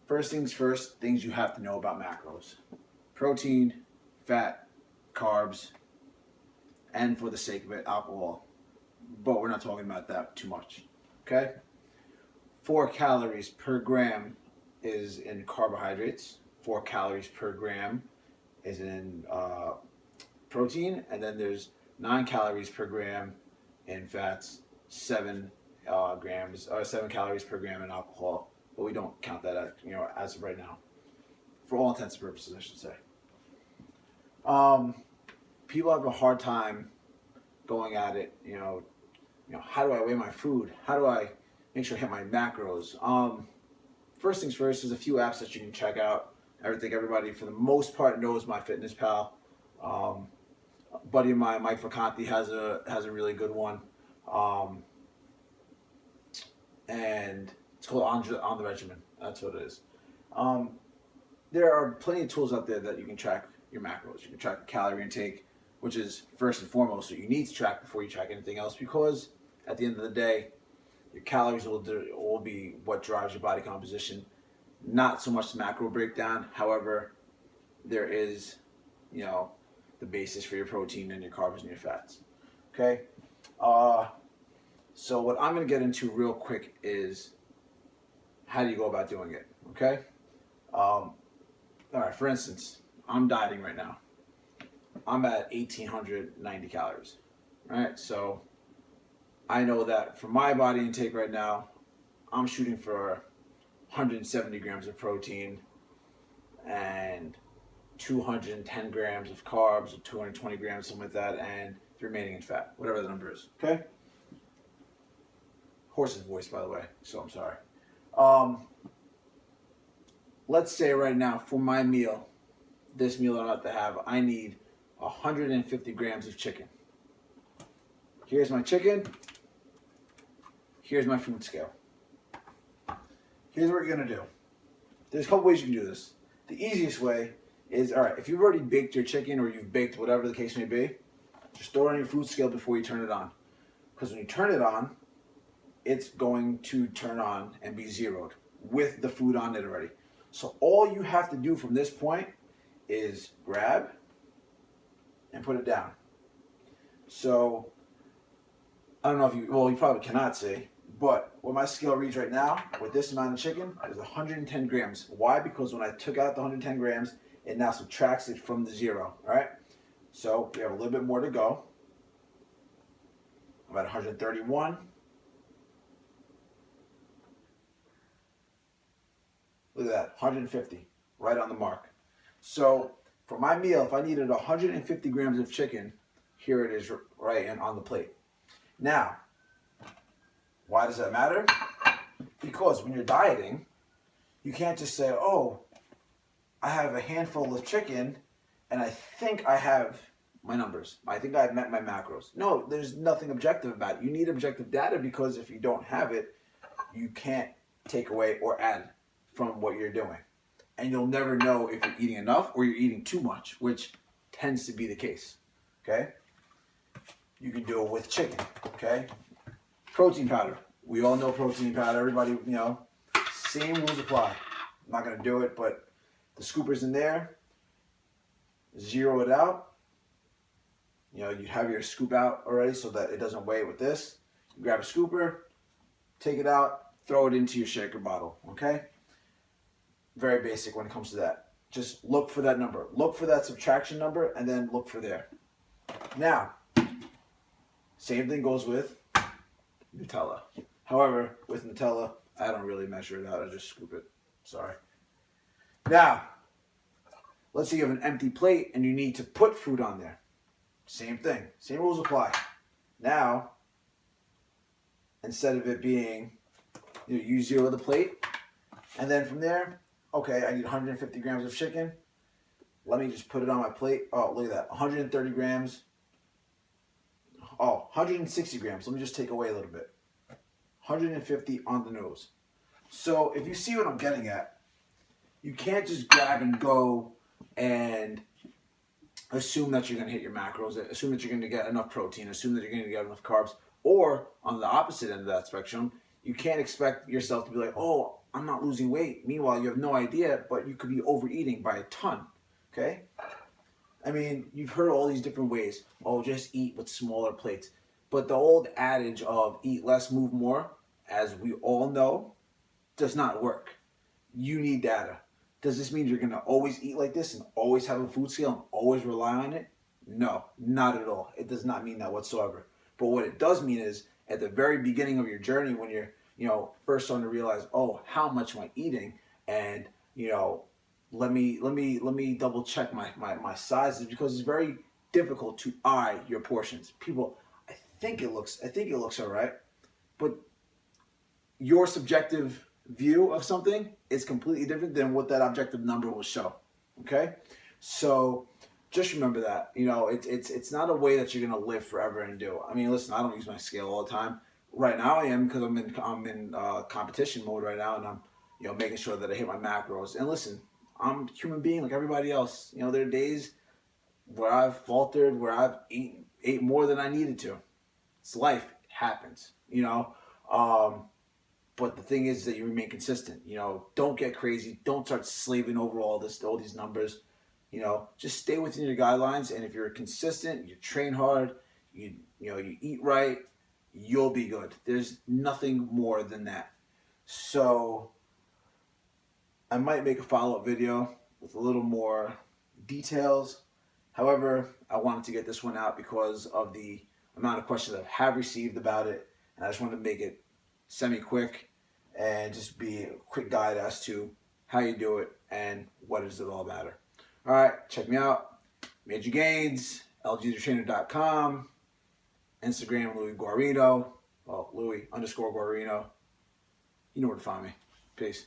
First things first, things you have to know about macros: protein, fat, carbs, and for the sake of it, alcohol. But we're not talking about that too much. Okay? 4 calories per gram is in carbohydrates, 4 calories per gram is in protein, and then there's 9 calories per gram in fats, 7 calories per gram in alcohol. But we don't count that as of right now, for all intents and purposes, I should say. Um, People have a hard time going at it. How do I weigh my food? How do I make sure I hit my macros? First things first, there's a few apps that you can check out. I think everybody, for the most part, knows MyFitnessPal. Um, a buddy of mine, Mike Vacanti, has a really good one, um, and it's called On the Regimen. That's what it is. Um, there are plenty of tools out there that you can track your macros. You can track your calorie intake, which is first and foremost what you need to track before you track anything else, because at the end of the day, your calories will be what drives your body composition, not so much the macro breakdown. However, there is, the basis for your protein and your carbs and your fats. Okay? So what I'm going to get into real quick is how do you go about doing it? Okay? All right, for instance, I'm dieting right now. I'm at 1,890 calories. Right? So I know that for my body intake right now, I'm shooting for 170 grams of protein and 210 grams of carbs, or 220 grams, something like that, and the remaining in fat, whatever the number is. Okay? Horse's voice, by the way, so I'm sorry. Let's say right now, for my meal, this meal I'm about to have, I need 150 grams of chicken. Here's my chicken. Here's my food scale. Here's what you're going to do. There's a couple ways you can do this. The easiest way is, all right, if you've already baked your chicken or you've baked whatever the case may be, just throw it on your food scale before you turn it on. Because when you turn it on, it's going to turn on and be zeroed with the food on it already. So all you have to do from this point is grab and put it down. So I don't know if you probably cannot see, but what my scale reads right now with this amount of chicken is 110 grams. Why? Because when I took out the 110 grams, it now subtracts it from the zero. All right. So we have a little bit more to go. I'm at 131. Look at that, 150, right on the mark. So for my meal, if I needed 150 grams of chicken, here it is right on the plate. Now, why does that matter? Because when you're dieting, you can't just say, oh, I have a handful of chicken and I think I have my numbers. I think I've met my macros. No, there's nothing objective about it. You need objective data, because if you don't have it, you can't take away or add from what you're doing. And you'll never know if you're eating enough or you're eating too much, which tends to be the case. Okay? You can do it with chicken. Okay? Protein powder. We all know protein powder. Everybody, same rules apply. I'm not going to do it, but the scooper's in there. Zero it out. You have your scoop out already so that it doesn't weigh with this. You grab a scooper, take it out, throw it into your shaker bottle. Okay? Very basic when it comes to that. Just look for that number. Look for that subtraction number and then look for there. Now, same thing goes with Nutella. However, with Nutella, I don't really measure it out. I just scoop it. Sorry. Now, let's say you have an empty plate and you need to put food on there. Same thing. Same rules apply. Now, instead of it being, you zero the plate, and then from there, okay, I need 150 grams of chicken. Let me just put it on my plate. Oh, look at that. 130 grams. Oh, 160 grams. Let me just take away a little bit. 150 on the nose. So if you see what I'm getting at, you can't just grab and go and assume that you're going to hit your macros, assume that you're going to get enough protein, assume that you're going to get enough carbs. Or on the opposite end of that spectrum, you can't expect yourself to be like, oh, I'm not losing weight. Meanwhile, you have no idea, but you could be overeating by a ton. Okay? I mean, you've heard all these different ways. Oh, just eat with smaller plates. But the old adage of eat less, move more, as we all know, does not work. You need data. Does this mean you're going to always eat like this and always have a food scale and always rely on it? No, not at all. It does not mean that whatsoever. But what it does mean is at the very beginning of your journey, when you're, first starting to realize, oh, how much am I eating? And, let me double check my sizes, because it's very difficult to eye your portions. People, I think it looks all right, but your subjective view of something is completely different than what that objective number will show. Okay, so just remember that it's not a way that you're gonna live forever and do. I mean, listen, I don't use my scale all the time. Right now, I am, because I'm in competition mode right now, and I'm making sure that I hit my macros. And listen, I'm a human being like everybody else. There are days where I've faltered, where I've ate more than I needed to. It's life. It happens. But the thing is that you remain consistent. Don't get crazy. Don't start slaving over all these numbers. Just stay within your guidelines. And if you're consistent, you train hard, you eat right, you'll be good. There's nothing more than that. So I might make a follow-up video with a little more details. However, I wanted to get this one out because of the amount of questions I have received about it. And I just wanted to make it semi-quick and just be a quick guide as to how you do it and what does it all matter. All right, check me out. Major Gains, lgthetrainer.com, Instagram, Louis Guarino. Well, Louis_Guarino. You know where to find me. Peace.